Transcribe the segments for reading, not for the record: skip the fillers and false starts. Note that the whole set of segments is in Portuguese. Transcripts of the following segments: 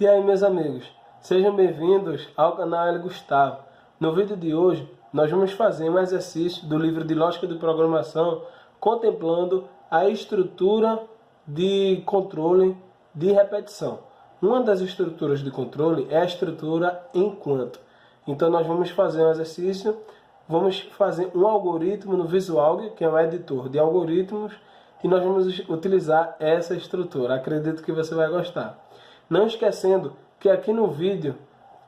E aí, meus amigos, sejam bem-vindos ao canal L. Gustavo. No vídeo de hoje, nós vamos fazer um exercício do livro de Lógica de Programação, contemplando a estrutura de controle de repetição. Uma das estruturas de controle é a estrutura enquanto. Então, nós vamos fazer um exercício, vamos fazer um algoritmo no Visualg, que é um editor de algoritmos, e nós vamos utilizar essa estrutura. Acredito que você vai gostar. Não esquecendo que aqui no vídeo,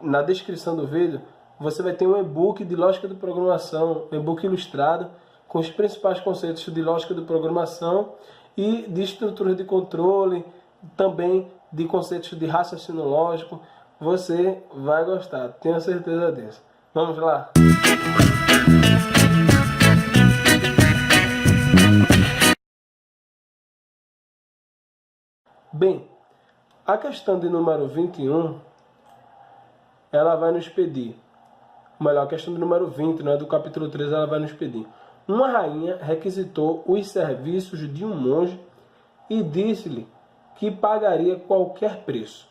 na descrição do vídeo, você vai ter um e-book de lógica de programação, um e-book ilustrado, com os principais conceitos de lógica de programação e de estrutura de controle, também de conceitos de raciocínio lógico. Você vai gostar, tenho certeza disso. Vamos lá! Bem, a questão de número 21, ela vai nos pedir, melhor, a questão do número 20, né, do capítulo 3, ela vai nos pedir. Uma rainha requisitou os serviços de um monge e disse-lhe que pagaria qualquer preço.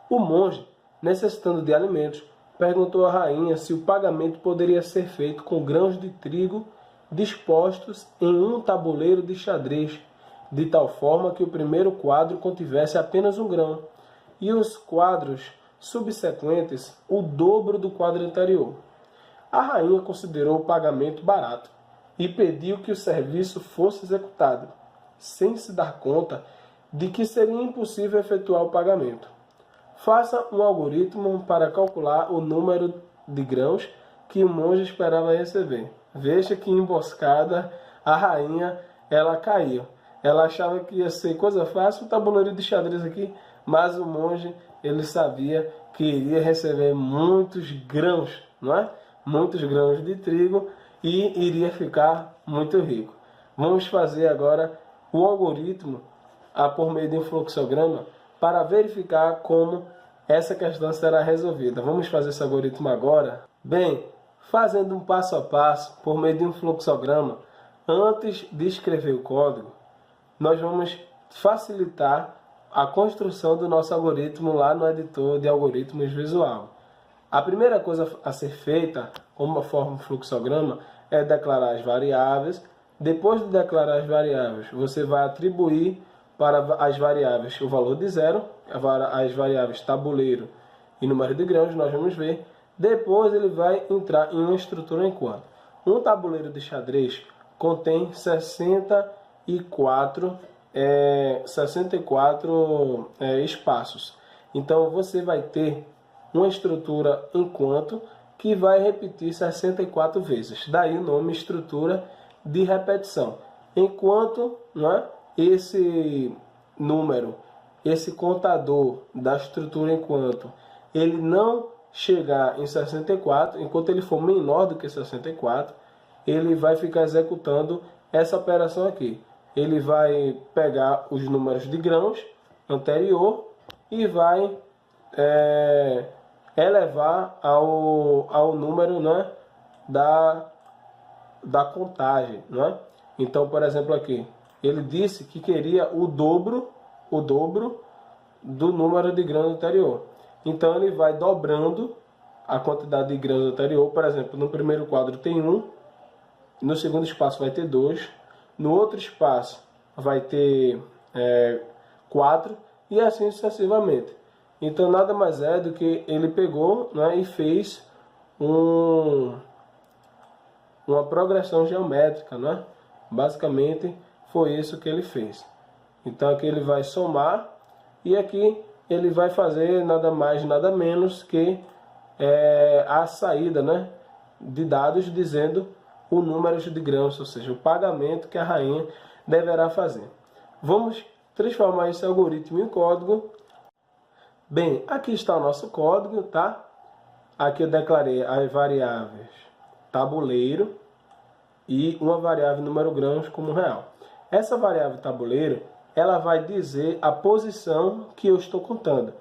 O monge, necessitando de alimentos, perguntou à rainha se o pagamento poderia ser feito com grãos de trigo dispostos em um tabuleiro de xadrez, de tal forma que o primeiro quadro contivesse apenas um grão, e os quadros subsequentes o dobro do quadro anterior. A rainha considerou o pagamento barato e pediu que o serviço fosse executado, sem se dar conta de que seria impossível efetuar o pagamento. Faça um algoritmo para calcular o número de grãos que o monge esperava receber. Veja que emboscada a rainha ela caiu. Ela achava que ia ser coisa fácil, o tabuleiro de xadrez aqui, mas o monge ele sabia que iria receber muitos grãos, não é? Muitos grãos de trigo e iria ficar muito rico. Vamos fazer agora o algoritmo por meio de um fluxograma para verificar como essa questão será resolvida. Vamos fazer esse algoritmo agora? Bem, fazendo um passo a passo por meio de um fluxograma, antes de escrever o código, nós vamos facilitar a construção do nosso algoritmo lá no editor de algoritmos visual. A primeira coisa a ser feita, como uma forma de fluxograma, é declarar as variáveis. Depois de declarar as variáveis, você vai atribuir para as variáveis o valor de zero, as variáveis tabuleiro e número de grãos, nós vamos ver. Depois ele vai entrar em uma estrutura enquanto. Um tabuleiro de xadrez contém 64 espaços. Então você vai ter uma estrutura enquanto que vai repetir 64 vezes. Daí o nome estrutura de repetição. Enquanto, né, esse número, esse contador da estrutura enquanto, ele não chegar em 64, enquanto ele for menor do que 64, ele vai ficar executando essa operação aqui. Ele vai pegar os números de grãos anterior e vai elevar ao número, né, da contagem, né? Então, por exemplo, aqui, ele disse que queria o dobro do número de grãos anterior. Então, ele vai dobrando a quantidade de grãos anterior. Por exemplo, no primeiro quadro tem 1, no segundo espaço vai ter 2, no outro espaço vai ter 4 e assim sucessivamente. Então, nada mais é do que ele pegou, né, e fez uma progressão geométrica, né? Basicamente, foi isso que ele fez. Então, aqui ele vai somar e aqui ele vai fazer nada mais, nada menos que a saída, né, de dados dizendo o número de grãos, ou seja, o pagamento que a rainha deverá fazer. Vamos transformar esse algoritmo em código. Bem, aqui está o nosso código, tá? Aqui eu declarei as variáveis tabuleiro e uma variável número grãos como real. Essa variável tabuleiro, ela vai dizer a posição que eu estou contando.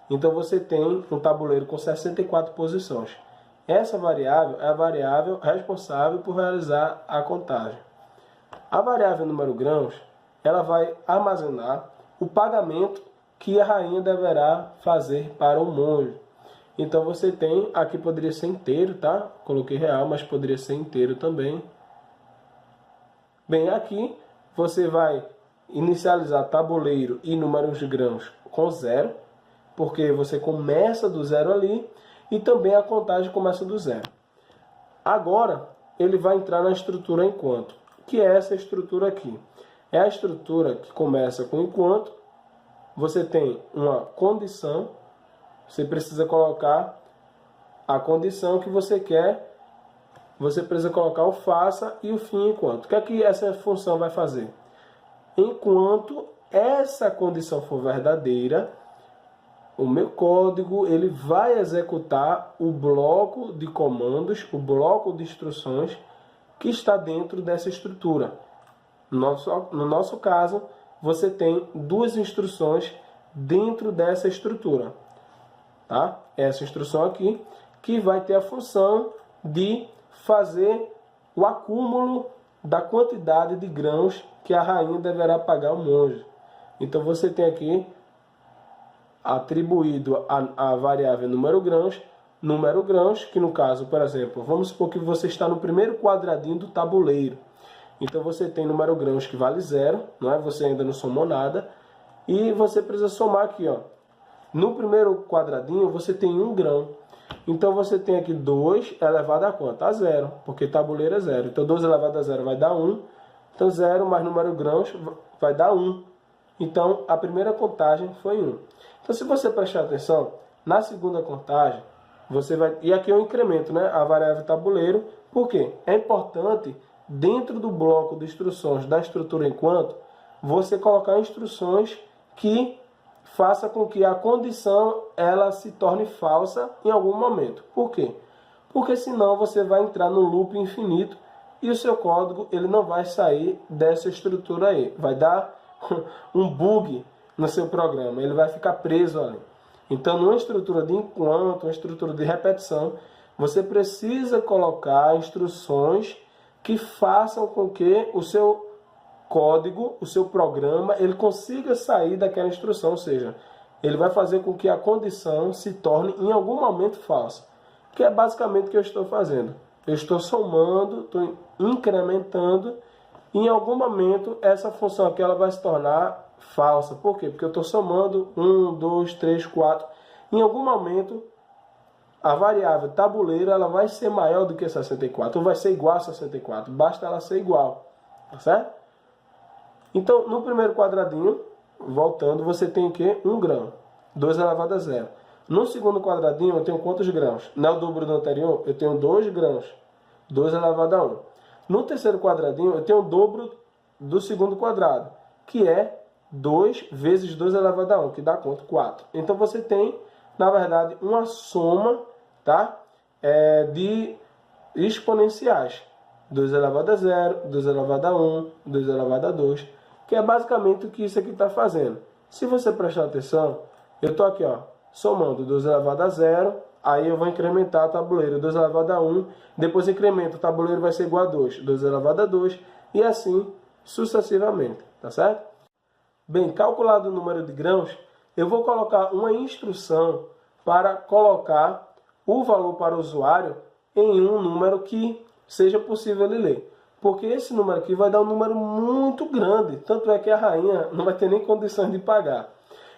Então você tem um tabuleiro com 64 posições. Essa variável é a variável responsável por realizar a contagem. A variável número grãos, ela vai armazenar o pagamento que a rainha deverá fazer para o monge. Então você tem, aqui poderia ser inteiro, tá? Coloquei real, mas poderia ser inteiro também. Bem, aqui você vai inicializar tabuleiro e números de grãos com 0, porque você começa do 0 ali e também a contagem começa do 0. Agora, ele vai entrar na estrutura enquanto, que é essa estrutura aqui. É a estrutura que começa com enquanto, você tem uma condição, você precisa colocar a condição que você quer, você precisa colocar o faça e o fim enquanto. O que é que essa função vai fazer? Enquanto essa condição for verdadeira, o meu código ele vai executar o bloco de comandos, o bloco de instruções que está dentro dessa estrutura. No nosso caso, você tem duas instruções dentro dessa estrutura. Tá? Essa instrução aqui que vai ter a função de fazer o acúmulo da quantidade de grãos que a rainha deverá pagar ao monge. Então você tem aqui atribuído a variável número grãos, que no caso, por exemplo, vamos supor que você está no primeiro quadradinho do tabuleiro. Então você tem número grãos que vale 0, não é? Você ainda não somou nada. E você precisa somar aqui, ó. No primeiro quadradinho você tem 1 grão. Então você tem aqui 2 elevado a quanto? A 0, porque tabuleiro é 0. Então 2 elevado a 0 vai dar 1. Então 0 mais número grãos vai dar 1. Então a primeira contagem foi 1. Então se você prestar atenção, na segunda contagem, você vai... E aqui é um incremento, né? A variável tabuleiro. Por quê? É importante, dentro do bloco de instruções da estrutura enquanto, você colocar instruções que faça com que a condição ela se torne falsa em algum momento. Por quê? Porque senão você vai entrar no loop infinito e o seu código ele não vai sair dessa estrutura aí. Vai dar um bug no seu programa, ele vai ficar preso ali. Então, numa estrutura de enquanto, uma estrutura de repetição, você precisa colocar instruções que façam com que o seu código, o seu programa, ele consiga sair daquela instrução, ou seja, ele vai fazer com que a condição se torne em algum momento falsa, que é basicamente o que eu estou fazendo. Eu estou somando, estou incrementando, e em algum momento essa função aqui ela vai se tornar falsa. Por quê? Porque eu estou somando 1, 2, 3, 4. Em algum momento a variável tabuleiro ela vai ser maior do que 64, ou vai ser igual a 64, basta ela ser igual, tá certo? Então, no primeiro quadradinho, voltando, você tem o quê? 1 grão, 2 elevado a 0. No segundo quadradinho, eu tenho quantos grãos? Não é o dobro do anterior? Eu tenho 2 grãos, 2 elevado a 1. No terceiro quadradinho, eu tenho o dobro do segundo quadrado, que é 2 vezes 2 elevado a 1, que dá quanto? 4. Então, você tem, na verdade, uma soma, tá? De exponenciais. 2 elevado a 0, 2 elevado a 1, 2 elevado a 2, que é basicamente o que isso aqui está fazendo. Se você prestar atenção, eu estou aqui, ó, somando 2 elevado a 0, aí eu vou incrementar o tabuleiro, 2 elevado a 1, depois incremento, o tabuleiro vai ser igual a 2, 2 elevado a 2, e assim sucessivamente, tá certo? Bem, calculado o número de grãos, eu vou colocar uma instrução para colocar o valor para o usuário em um número que seja possível ele ler. Porque esse número aqui vai dar um número muito grande. Tanto é que a rainha não vai ter nem condições de pagar.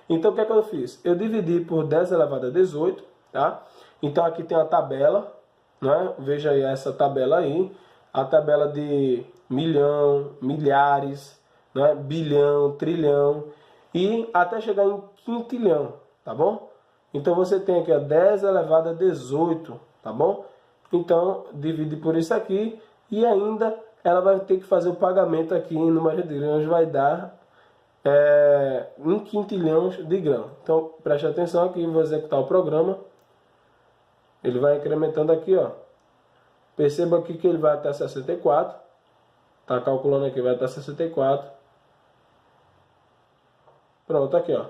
Então o que é que eu fiz? Eu dividi por 10 elevado a 18. Tá? Então aqui tem a tabela. Né? Veja aí essa tabela aí. A tabela de milhão, milhares, né? Bilhão, trilhão. E até chegar em quintilhão. Tá bom? Então você tem aqui ó, 10 elevado a 18. Tá bom? Então divide por isso aqui. E ainda ela vai ter que fazer o pagamento aqui em número de grãos, vai dar em quintilhões de grãos. Então, preste atenção aqui, vou executar o programa. Ele vai incrementando aqui, ó. Perceba aqui que ele vai até 64. Tá calculando aqui, vai até 64. Pronto, aqui, ó.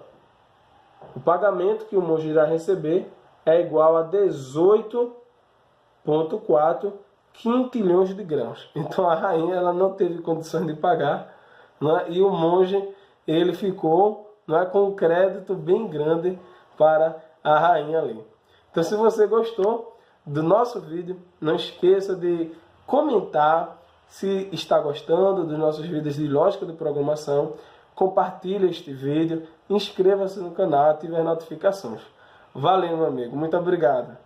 O pagamento que o monge irá receber é igual a 18,4 quintilhões de grãos. Então a rainha ela não teve condições de pagar, né? E o monge ele ficou não é, com um crédito bem grande para a rainha ali. Então, se você gostou do nosso vídeo, não esqueça de comentar se está gostando dos nossos vídeos de lógica de programação. Compartilhe este vídeo, inscreva-se no canal, ative as notificações. Valeu, meu amigo. Muito obrigado.